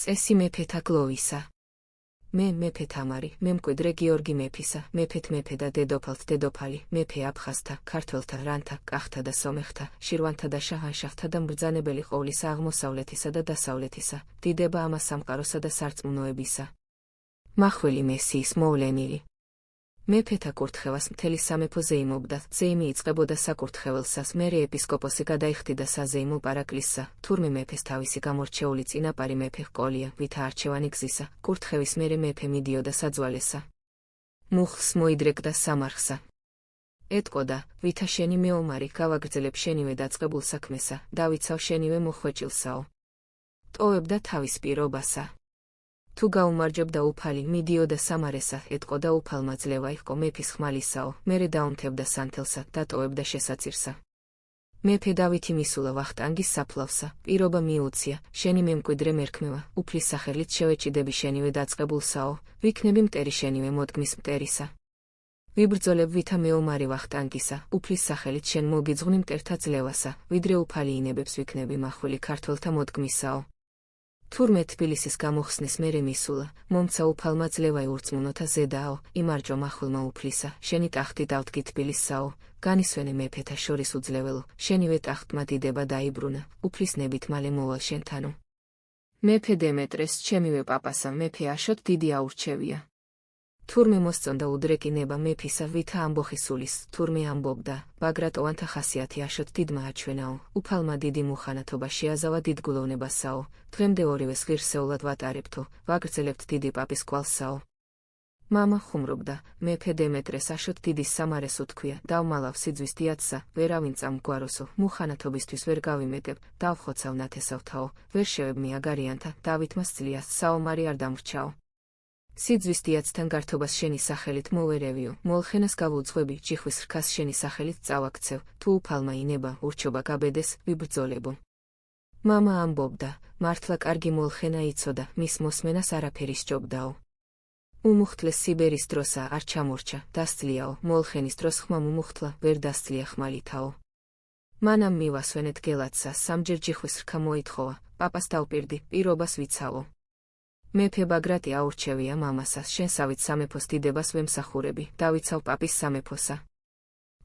წესი მეფეთა გლოვისა. მე მეფე თამარი, მემკვიდრე გიორგი მეფისა, მეფეთ მეფე და დედოფალთ დედოფალი, მეფე აფხაზთა, ქართველთა, რანთა, კახთა და სომეხთა, შირვანთა და შაჰანშაჰთა და მბრძანებელი ყოვლისა აღმოსავლეთისა და დასავლეთისა, დიდება ამას სამყაროსა და სარწმუნოებისა. მახვილი მესიის მოვლენილი. მეფეთა კურთხევას მთელი სამეფო ზეიმობდა, ზეიმი იწყებოდა საკურთხეველსას, მერე ეპისკოპოსი გადაიხდიდა საზეიმო პარაკლისსა, თურმე მეფეს თავისი გამორჩეული წინაპარი მეფე ჰყოლია, ვითა არჩევანი გზისა, კურთხევის მერე მეფე მიდიოდა საძვალესა. მუხლს მოიდრეკდა სამარხსა. ეტყოდა, ვითა შენი მეომარი, გავაგრძელებ შენივე დაწყებულ საქმესა, დავიცავ შენივე მოხვეჭილსაო. ტოვებდა თავის პირობასა. თუ გაუმარჯებდა უფალი, მიდიოდა სამარესა, ეტყოდა უფალმა ძლევა იყო მეფის ხმალისაო, მერე დაუნთებდა სანთელსა, დატოვებდა შესაწირსა. მეფე დავითი მისულა ვახტანგის საფლავსა, პირობა მიუცია, შენი მემკვიდრე მერქმევა, უფლის სახელით შევეჭიდები შენივე დაწყებულსაო, ვიქნები მტერი შენივე მოდგმის მტერისა. ვიბრძოლებ ვითა მეომარი ვახტანგისა, უფლის სახელით შენ მოგიძღვნი მტერთა ძლევასა, ვიდრე უფალი ინებებს ვიქნები მახვილი ქართველთა მოდგმისაო. თურმე თბილისის გამოხსნის მერე მისულა, მომცა უფალმა ძლევა ურწმუნოთა ზედაო, იმარჯვა მახვილმა უფლისა, შენი ტახტი დავდგი თბილისსაო, განისვენე მეფეთა შორის უძლეველო, შენივე ტახტმა დიდება დაიბრუნა, უფლის ნებით მალე მოვალ შენთანო. მეფე დემეტრეს, ჩემივე პაპასა, მეფე აშოტ დიდი აურჩევია. თურმე მოსწონდა უდრეკინება მეფისა, ვითა ამბოხი სულის, თურმე ამბობდა, ბაგრატოვანთა ხასიათი აშოტ დიდმა აჩვენაო, უფალმა დიდი მუხანათობა შეაზავა დიდ გულოვნებასაო, დღემდე ორივეს ღირსეულად ვატარებთო, ვაგრძელებთ დიდი პაპის კვალსაო. მამა ხუმრობდა, მეფე დემეტრეს აშოტ დიდის სამარეს უთქვია, დავმალავ სიძვის დიაცსა, ვერავინ წამგვაროსო, მუხანათობისთვის ვერ გავიმეტებ, დავხოცავ ნათესავთაო, ვერ შევებმი აგარიანთა, დავითმა სძლიას, საომარი არ დამრჩაო. სიძვის დიაცთან გართობას შენი სახელით მოვერევიო, მოლხენას გავუძღვები, ჯიხვის რქას შენი სახელით წავაქცევ, თუ უფალმა ინება, ურჩობა გაბედეს, ვიბრძოლებო. მამა ამბობდა, მართლა კარგი მოლხენა იცოდა, მის მოსმენას არაფერი სჯობდაო. უმუხთლეს სიბერის დროსა არ ჩამორჩა, დასძლიაო, მოლხენის დროს ხმამ უმუხთლა, ვერ დასძლია ხმალიათაო. მანამ მივასვენეთ გელათსა, სამჯერ ჯიხვის რქა მოითხოვა, პაპას დავპირდი, პირობას ვიცავო. მეფე ბაგრატი აურჩევია მამასას, შენსავით სამეფოს დიდებას ვემსახურები, დავიცავ პაპის სამეფოსა.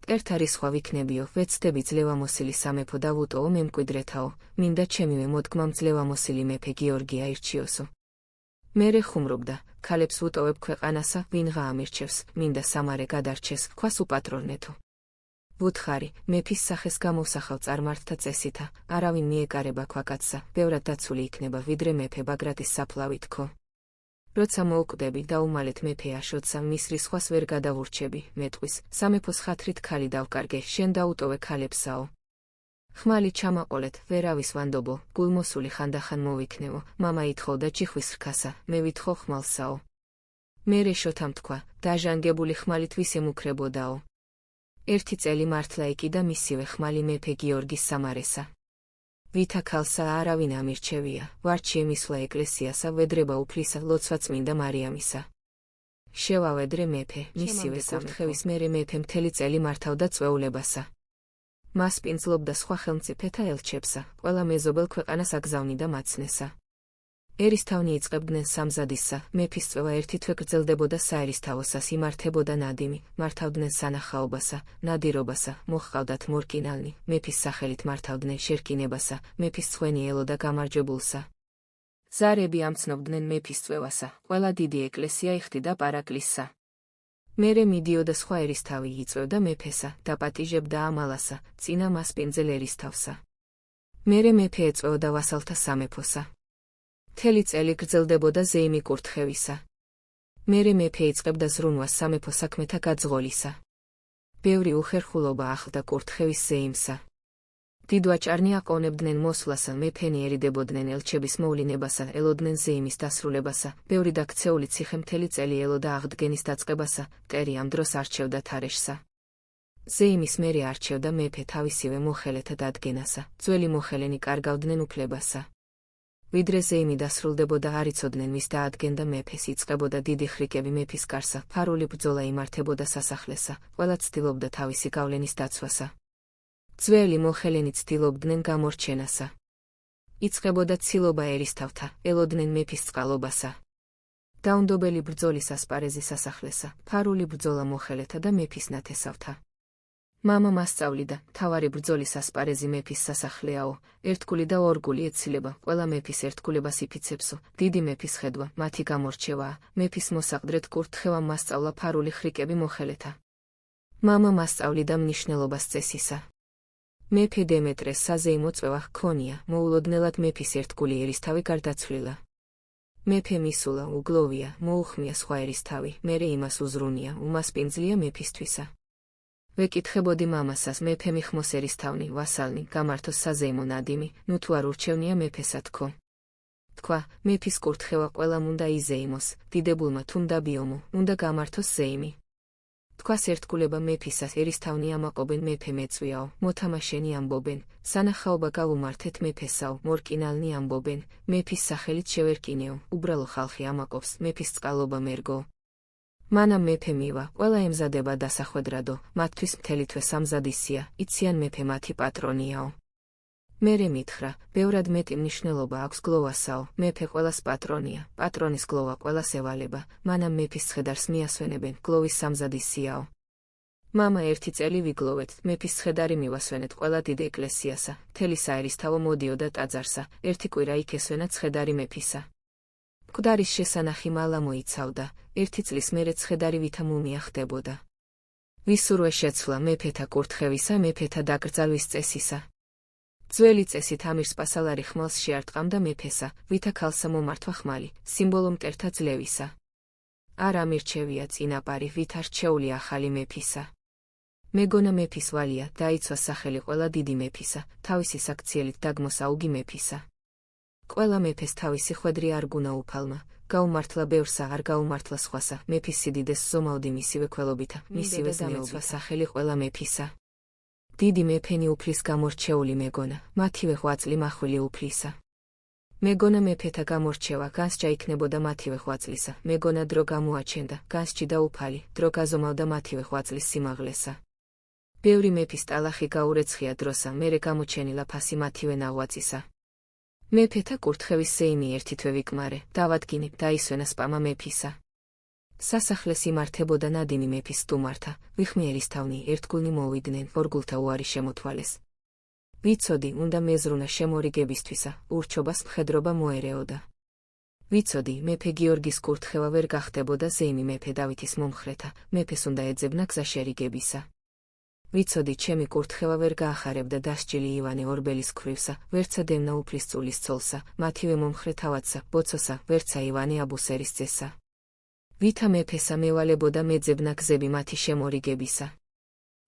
მტერთა რისხვა ვიქნებიო, ვეცდები ძლევამოსილი სამეფო დავუტოვო მემკვიდრეთაო, მინდა ჩემივე მოდგმამ ძლევამოსილი მეფე გიორგი აირჩიოსო. მერე ხუმრობდა, ქალებს ვუტოვებ ქვეყანასა, ვინღა ამირჩევს, მინდა სამარე გადარჩეს, ქვას უპატრონეთო. ვუთხარი, მეფის სახეს გამოვსახავ წარმართთა წესითა, არავინ მიეკარება ქვაკაცსა, ბევრად დაცული იქნება, ვიდრე მეფე ბაგრატის საფლავი თქო. როცა მოუკვდები, დაუმალეთ მეფე აშოტსა, მის რისხვას ვერ გადავურჩები, მეტყვის, სამეფოს ხათრით ქალი დავკარგე, შენ დაუტოვე ქალებსაო. ხმალი ჩამაყოლეთ, ვერავის ვანდობო, გულმოსული ხანდახან მოვიქნევო, მამა ითხოვდა ჯიხვის რქასა, მე ვითხოვ ხმალსაო. მერე შოთამ თქვა, დაჟანგებული ხმალით ვის ემუქრებოდაო. ერთი წელი მართლა ეკიდა მისივე ხმალი მეფე გიორგის სამარესა. ვითა ქალსა არავინ ამირჩევია, ვარჩი ემისვლა ეკლესიასა, ვედრება უფლისა, ლოცვა წმინდა მარიამისა. შევავედრე მეფე, მისივე საკურთხევის მერე მეფე მთელი წელი მართავდა წვეულებასა. მას პინძლობდა სხვა ხელმწიფეთა ელჩებსა, ყველა მეზობელ ქვეყანას აგზავნიდა მაცნესა. ერისთავნი იწყებდნენ სამზადისსა, მეფის წვევა ერთი თვე გრძელდებოდა საერისთავოსას, იმართებოდა ნადიმი, მართავდნენ სანახაობასა, ნადირობასა, მოჰყავდათ მორკინალნი, მეფის სახელით მართავდნენ შერკინებასა, მეფის ცხვენი ელოდა გამარჯვებულსა. ზარები ამცნობდნენ მეფის წვევასა, ყველა დიდი ეკლესია იხდიდა პარაკლისსა. მერე მიდიოდა სხვა ერისთავი იწვევდა მეფესა, დაპატიჟებდა ამალასა, წინა მას პინძელ ერისთავსა. მერე მეფე ეწვევდა ვასალთა სამეფოსა. მთელი წელი გრძელდებოდა ზეიმი კურთხევისა. მერე მეფე იწყებდა ზრუნვას სამეფო საქმეთა გაძღოლისა. ბევრი უხერხულობა ახლდა კურთხევის ზეიმსა. დიდვაჭარნი აყოვნებდნენ მოსვლასა, მეფენი ერიდებოდნენ ელჩების მოვლინებასა, ელოდნენ ზეიმის დასრულებასა, ბევრი დაქცეული ციხე მთელი წელი ელოდა აღდგენის დაწყებასა, მტერი ამ დროს არჩევდა თარეშსა. ზეიმის მერე არჩევდა მეფე თავისივე მოხელეთა დადგენასა, ძველი მოხელენი კარგავდნენ უფლებასა. ვიდრე ზეიმი დასრულდებოდა არ იცოდნენ ვის დაადგენდა მეფეს, იწყებოდა დიდი ხრიკები მეფის კარსა, ფარული ბრძოლა იმართებოდა სასახლესა, ყველა ცდილობდა თავისი გავლენის დაცვასა. ძველი მოხელენი ცდილობდნენ გამორჩენასა. იწყებოდა ცილობა ერისთავთა, ელოდნენ მეფის წყალობასა. დაუნდობელი ბრძოლის ასპარეზი სასახლესა, ფარული ბრძოლა მოხელეთა და მეფის ნათესავთა. მამა მასწავლიდა, თავარი ბრძოლის ასპარეზი მეფის სასახლეაო, ერთგული და ორგული ეცილება, ყველა მეფის ერთგულებას იფიცებსო, დიდი მეფის ხედვა, მათი გამორჩევაა, მეფის მოსაყდრედ კურთხევამ მასწავლა ფარული ხრიკები მოხელეთა. მამა მასწავლიდა მნიშვნელობას წესისა. მეფე დემეტრეს საზეიმო წვევა ჰქონია, მოულოდნელად მეფის ერთგული ერისთავი გარდაცვლილა. მეფე მისულა, უგლოვია, მოუხმია სხვა ერისთავი, მერე იმას უზრუნია, უმასპინძლია მეფისთვისა. ვეკითხებოდი მამასას, მეფე მიხმოს ერისთავნი, ვასალნი, გამართოს საზეიმო ნადიმი, ნუ თუ არ ურჩევნია მეფესა თქო. თქვა, მეფის კურთხევა ყველამ უნდა იზეიმოს, დიდებულმა თუნდა ბიომო, უნდა გამართოს ზეიმი. თქვას ერთგულება მეფისას ერისთავნი ამაყობენ მეფე მეწვიაო, მოთამაშენი ამბობენ, სანახაობა გავუმართეთ მეფესაო, მორკინალნი ამბობენ, მეფის სახელით შევერკინეო, უბრალო ხალხი ამაყობს, მეფის წყალობა მერგო. მანამ მეფე მივა, ყველა ემზადება დასახვედრადო, მათთვის მთელი თვე სამზადისია, იციან მეფე მათი პატრონიაო. მერე მითხრა, ბევრად მეტი მნიშვნელობა აქვს გლოვასაო, მეფე ყველას პატრონია, პატრონის გლოვა ყველას ევალება, მანამ მეფის ცხედარს მიასვენებენ, გლოვის სამზადისიაო. მამა ერთი წელი ვიგლოვეთ, მეფის ცხედარი მივასვენეთ ყველა დიდ ეკლესიასა, მთელი საერისთავო მოდიოდა ტაძარსა, ერთი კვირა იქ ესვენა ცხედარი მეფისა. მკვდარის შესანახი მალა მოიცავდა, ერთი წლის მერე ცხედარი ვითა მუმია ხდებოდა. ვისურვე შეცვლა მეფეთა კურთხევისა, მეფეთა დაკრძალვის წესისა. ძველი წესით ამირს პასალარი ხმალს შეარტყამდა მეფესა, ვითა ქალსა მომართვა ხმალი, სიმბოლო მტერთა ძლევისა. არ ამირჩევია წინაპარი, ვითა რჩეული ახალი მეფისა. მეგონა მეფის ვალია, დაიცვა სახელი ყველა დიდი მეფისა, თავისი საქციელით დაგმოს აუგი მეფისა. ყველა მეფეს თავისი ხვედრი არ გუნა უფალმა, გაუმართლა ბევრსა, არ გაუმართლა სხვასა, მეფის სიდიდეს ზომავდი მისივე ქველობითა, მისივე ზნეობა სახელი ყველა მეფისა. დიდი მეფენი უფლის გამორჩეული მეგონა, მათივე ღვაწლი მახვილი უფლისა. მეგონა მეფეთა გამორჩევა, განსჯა იქნებოდა მათივე ღვაწლისა, მეგონა დრო გამოაჩენდა, განსჯიდა უფალი, დრო გაზომავდა მათივე ღვაწლის სიმაღლესა. ბევრი მეფის ტალახი გაურეცხია დროსა, მერე გამოჩენილა ფასი მათივე ნაღვაწისა. მეფეთა კურთხევის ზეიმი ერთი თვე ვიკმარე, დავადგინე, დაისვენა სპამა მეფისა. სასახლეს იმართებოდა ნადიმი მეფის სტუმართა, ვიხმი ერისთავნი, ერთგულნი მოვიდნენ, ორგულთა უარი შემოთვალეს. ვიცოდი, უნდა მეზრუნა შემორიგებისთვისა, ურჩობას მხედრობა მოერეოდა. ვიცოდი, მეფე გიორგის კურთხევა ვერ გახდებოდა ზეიმი მეფე დავითის მომხრეთა, მეფეს უნდა ეძებნა გზა შერიგებისა. ვიცოდი, ჩემი კურთხევა ვერ გაახარებდა დასჯილი ივანე ორბელის ქვრივსა, ვერცა დემნა უფლისწულის ცოლსა, მათივე მომხრე თავადსა, ბოცოსა, ვერცა ივანე აბუსერის ძესა. ვითა მეფესა მევალებოდა მეძებნა გზები მათი შემორიგებისა.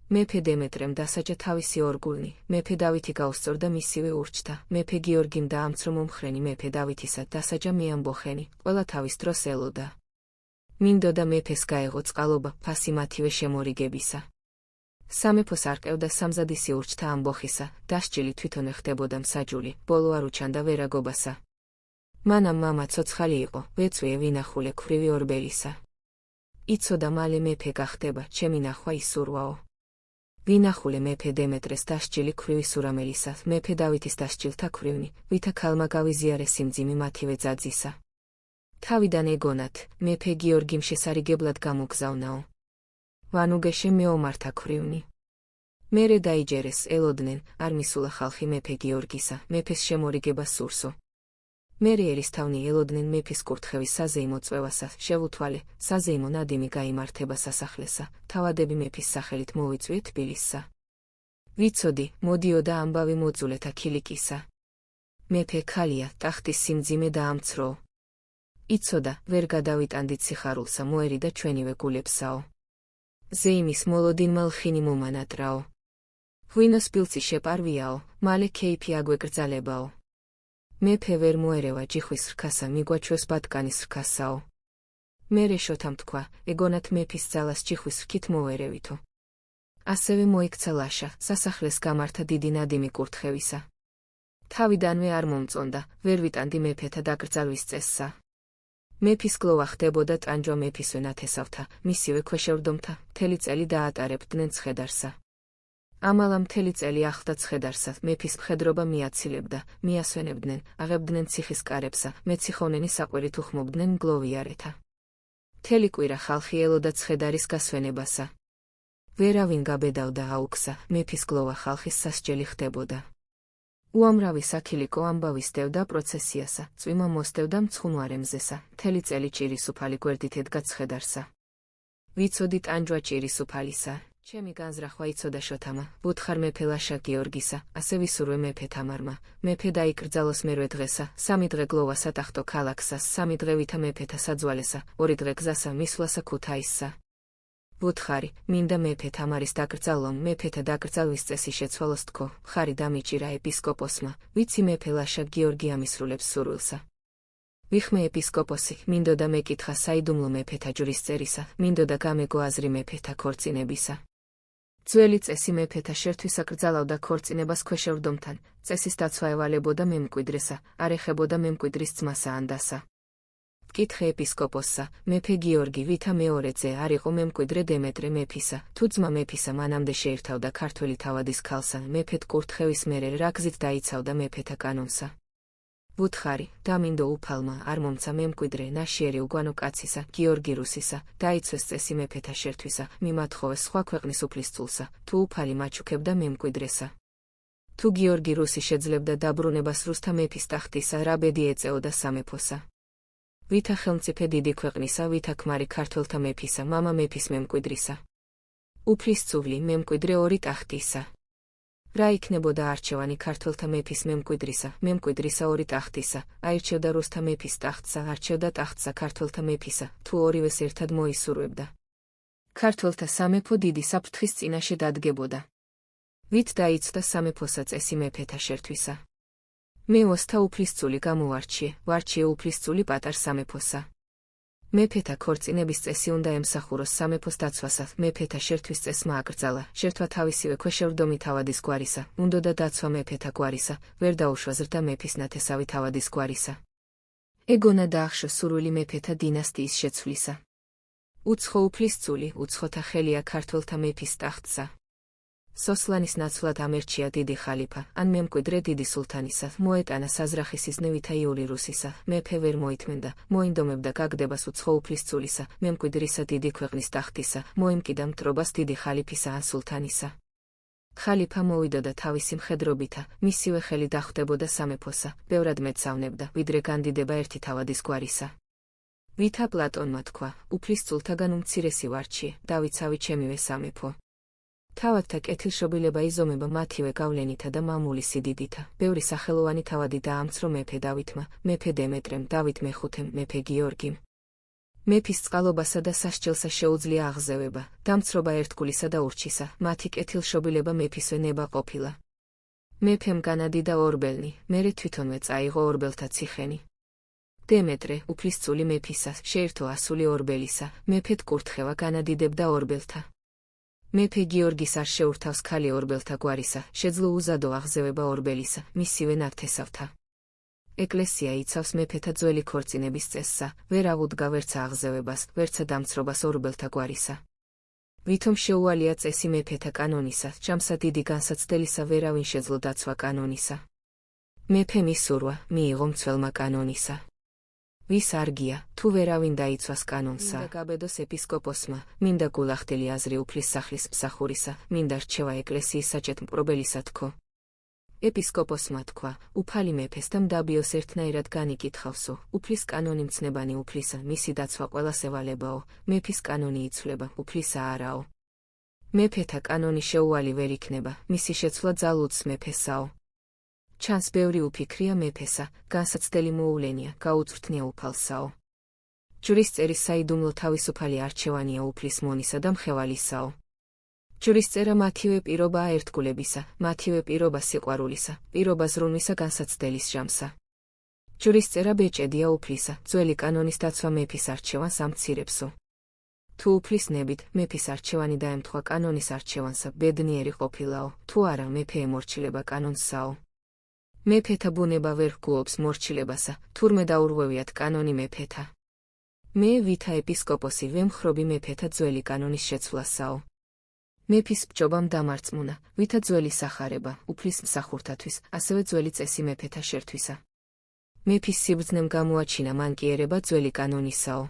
მეფე დემეტრემ დასაჯა თავისი ორგულნი, მეფე დავითი გაუსწორდა მისივე ურჩთა, მეფე გიორგიმ დაამცრო მომხრენი მეფე დავითისა, დასაჯა მეამბოხენი, ყველა თავის დროს ელოდა. მინდოდა მეფეს გაეღო წყალობა, ფასი მათივე შემორიგებისა. სამეფოს არყევდა სამზადისი ურჩთა ამბოხისა, დასჯილი თვითონ ხდებოდა მსაჯული, ბოლო არ უჩანდა ვერაგობასა. მანამ მამა ცოცხალი იყო, ვეწვიე ვინახულე ქვრივი ორბელისა. იცოდა მალე მეფე გახდება, ჩემი ნახვა ისურვაო. ვინახულე მეფე დემეტრეს დასჯილი ქვრივი სურამელისა, მეფე დავითის დასჯილთა ქვრივნი, ვითა ქალმა გავიზიარე სიმძიმი მათივე ძაძისა. თავიდან ეგონათ, მეფე გიორგიმ შესარიგებლად გამოგზავნაო. ვანუგეშე მეომართა ქვრივნი. მერე დაიჯერეს, ელოდნენ, არ მისულა ხალხი მეფე გიორგისა, მეფეს შემორიგება სურსო. მერე ერისთავნი ელოდნენ მეფის კურთხევის საზეიმო წვევასა, შევუთვალე, საზეიმო ნადიმი გაიმართება სასახლესა, თავადები მეფის სახელით მოვიწვიე თბილისსა. ვიცოდი, მოდიოდა ამბავი მოძულეთა ქილიკისა. მეფე ქალია, ტახტის სიმძიმე დაამცროო. იცოდა, ვერ გადავიტანდით სიხარულსა, მოერიდა ჩვენივე გულებსაო. ზეიმის მოლოდინმა ლხინი მომანატრაო. ღვინოს პილცი შეპარვიაო, მალე ქეიფი აგვეკრძალებაო. მეფე ვერ მოერევა ჯიხვის რქასა, მიგვაჩვევს ბატკანის რქასაო. მერე შოთამ თქვა, ეგონათ მეფის ძალას ჯიხვის რქით მოვერევითო. ასევე მოიქცა ლაშა, სასახლეს გამართა დიდი ნადიმი კურთხევისა. თავიდანვე არ მომწონდა, ვერ ვიტანდი მეფეთა დაკრძალვის წესსა. მეფის გლოვა ხდებოდა ტანჯვა მეფისვე ნათესავთა, მისივე ქვეშევრდომთა, მთელი წელი დაატარებდნენ ცხედარსა. ამალა მთელი წელი ახლდა ცხედარსა, მეფის მხედრობა მიაცილებდა, მიასვენებდნენ, აღებდნენ ციხის კარებსა, მეციხოვნენი საყვირით უხმობდნენ მგლოვიარეთა. მთელი კვირა ხალხი ელოდა ცხედარის გასვენებასა. ვერავინ გაბედავდა აუქსა, მეფის გლოვა ხალხის სასჯელი ხდებოდა. უამრავი საქილიკო ამბავი სდევდა პროცესიასა, წვიმა მოსდევდა მცხუნვარემზესა, მთელი წელი ჭირისუფალი გვერდით ედგა ცხედარსა. ვიცოდი ტანჯვა ჭირისუფალისა, ჩემი განზრახვა იცოდა შოთამა, ვუთხარ მეფე ლაშა გიორგისა, ასე ვისურვე მეფე თამარმა, მეფე დაიკრძალოს მერვე დღესა, 3 დღე გლოვა სატახტო ქალაქსა, 3 დღე ვითა მეფეთა საძვალესა, 2 დღე გზასა მისვლასა ქუთაისსა. ვუთხარი, მინდა მეფე თამარის დაკრძალვამ, მეფეთა დაკრძალვის წესი შეცვალოს თქო, ხარი დამიჭირა ეპისკოპოსმა, ვიცი მეფე ლაშა გიორგი ამისრულებს სურვილსა. ვიხმე ეპისკოპოსი, მინდოდა მეკითხა საიდუმლო მეფეთა ჯვრის წერისა, მინდოდა გამეგო აზრი მეფეთა ქორწინებისა. ძველი წესი მეფეთა შერთვისა კრძალავდა ქორწინებას ქვეშევრდომთან, წესის დაცვა ევალებოდა მემკვიდრესა, არ ეხებოდა მემკვიდრის ძმასა ან დასა. ვკითხე ეპისკოპოსსა, მეფე გიორგი ვითა მეორე ძე არ იყო მემკვიდრე დემეტრე მეფისა, თუ ძმა მეფისა მანამდე შეირთავდა ქართველი თავადის ქალსა, მეფედ კურთხევის მერე რა გზით დაიცავდა მეფეთა კანონსა. ვუთხარი, დამინდო უფალმა, არ მომცა მემკვიდრე ნაშიერი უგვანო კაცისა, გიორგი რუსისა, დაიცვეს წესი მეფეთა შერთვისა, მიმათხოვეს სხვა ქვეყნის უფლისწულსა, თუ უფალი მაჩუქებდა მემკვიდრესა. თუ გიორგი რუსი შეძლებდა დაბრუნებას რუსთა მეფის ტახტისა, რა ბედი ეწეოდა სამეფოსა. ვითა ხელმწიფე დიდი ქვეყნისა, ვითა ქმარი ქართველთა მეფისა, მამა მეფის მემკვიდრისა. უფლისწული მემკვიდრე ორი ტახტისა. რა იქნებოდა არჩევანი ქართველთა მეფის მემკვიდრისა, მემკვიდრისა ორი ტახტისა, აირჩევდა რუსთა მეფის ტახტსა, არჩევდა ტახტსა ქართველთა მეფისა, თუ ორივეს ერთად მოისურვებდა. ქართველთა სამეფო დიდი საფრთხის წინაშე დადგებოდა. ვით დაიცვდა სამეფოსა წესი მეფეთა შერთვისა. მე ოსთა უფლისწული გამოვარჩიე, ვარჩიე უფლისწული პატარ სამეფოსა. მეფეთა ქორწინების წესი უნდა ემსახუროს სამეფოს დაცვასა, მეფეთა შერთვის წესმა აკრძალა, შერთვა თავისივე ქვეშევრდომი თავადის გვარისა, უნდოდა დაცვა მეფეთა გვარისა, ვერ დაუშვა ზრდა მეფის ნათესავი თავადის გვარისა. ეგონა დაახშო სურვილი მეფეთა დინასტიის შეცვლისა. უცხო უფლისწული, უცხოთა ხელია ქართველთა მეფის ტახტსა. სოსლანის ნაცვლად ამერჩია დიდი ხალიფა, ან მემკვიდრე დიდი სულთანისა, მოეტანა საზრახის იზნევითა იული რუსისა, მეფე ვერ მოითმენდა, მოინდომებდა გაგდებას უცხო უფლისწულისა, მემკვიდრისა დიდი ქვეყნის ტახტისა, მოიმკიდა მტრობას დიდი ხალიფისა ან სულთანისა. ხალიფა მოვიდოდა თავისი მხედრობითა, მისივე ხელი დახვდებოდა სამეფოსა, ბევრად მეცავნებდა, ვიდრე განდიდება ერთი თავადის გვარისა. ვითა პლატონმა თქვა, უფლისწულთაგან უმცირესი ვარჩიე, დავიცავი ჩემივე სამეფო. თავადთა კეთილშობილება იზომება მათივე გავლენითა და მამული სიდიდითა. ბევრი სახელოვანი თავადი დაამცრო მეფე დავითმა, მეფე დემეტრემ, დავით მეხუთემ, მეფე გიორგიმ. მეფის წყალობასა და სასჯელსა შეუძლია აღზევება, დამცრობა ერთგულისა და ურჩისა, მათი კეთილშობილება მეფისვე ნება ყოფილა. მეფემ განადიდა ორბელნი, მერე თვითონვე წაიღო ორბელთა ციხენი. დემეტრე, უფლისწული მეფისა, შეირთო ასული ორბელისა, მეფედ კურთხევა განადიდებდა ორბელთა. მეფე გიორგის არ შეურთავს ქალი ორბელთა გვარისა, შეძლო უზადო აღზევება ორბელისა, მისივე ნათესავთა. ეკლესია იცავს მეფეთა ძველი ქორწინების წესსა, ვერ აღუდგა ვერცა აღზევებას, ვერცა დამცრობას ორბელთა გვარისა. ვითომ შეუვალია წესი მეფეთა კანონისა, ჭამსა დიდი განსაცდელისა ვერავინ შეძლო დაცვა კანონისა. მეფე მისურვა, მიიღო მცველმა კანონისა. ვის არგია, თუ ვერავინ დაიცვას კანონსა. მინდა გაბედოს ეპისკოპოსმა, მინდა გულახდელი აზრი უფლის სახლის მსახურისა, მინდა რჩევა ეკლესიის საჭეთმპყრობელისა თქო. ეპისკოპოსმა თქვა, უფალი მეფეს და მდაბიოს ერთნაირად განიკითხავსო, უფლის კანონი მცნებანი უფლისა, მისი დაცვა ყველას ევალებაო, მეფის კანონი იცვლება, უფლისა არაო. მეფეთა კანონი შეუვალი ვერ იქნება, მისი შეცვლა ძალუძს მეფესაო. ჩანს ბევრი უფიქრია მეფესა, განსაცდელი მოულენია, გაუწვრთნია უფალსაო. ჯვრის წერის საიდუმლო თავისუფალი არჩევანია უფლის მონისა და მხევალისაო. ჯვრის წერა მათივე პირობაა ერთგულებისა, მათივე პირობა სიყვარულისა, პირობა ზრუნვისა განსაცდელის ჟამსა. ჯვრის წერა ბეჭედია უფლისა, ძველი კანონის დაცვა მეფის არჩევანს ამცირებსო. თუ უფლის ნებით, მეფის არჩევანი დაემთხვა კანონის არჩევანსა, ბედნიერი ყოფილაო, თუ არა მეფე ემორჩილება კანონსაო. მეფეთა ბუნება ვერ გულობს მორჩილებასა, თურმე დაურღვევიათ კანონი მეფეთა. მე ვითა ეპისკოპოსი ვემხრობი მეფეთა ძველი კანონის შეცვლასაო. მეფის ბჭობამ დამარწმუნა, ვითა ძველი სახარება, უფლის მსახურთათვის, ასევე ძველი წესი მეფეთა შერთვისა. მეფის სიბრძნემ გამოაჩინა მან კი ერება ძველი კანონისაო.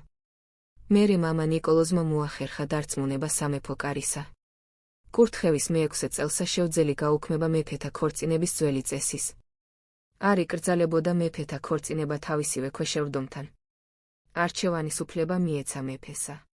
მერე მამა ნიკოლოზმა მოახერხა დარწმუნება სამეფო კარისა. კურთხევის მე-6 წელსა შეუძელი გაუქმება მეფეთა ქორწინების ძველი წესის. არ იკრძალებოდა მეფეთა ქორწინება თავისივე ქვეშევრდომთან. არჩევანის უფლება მიეცა მეფესა.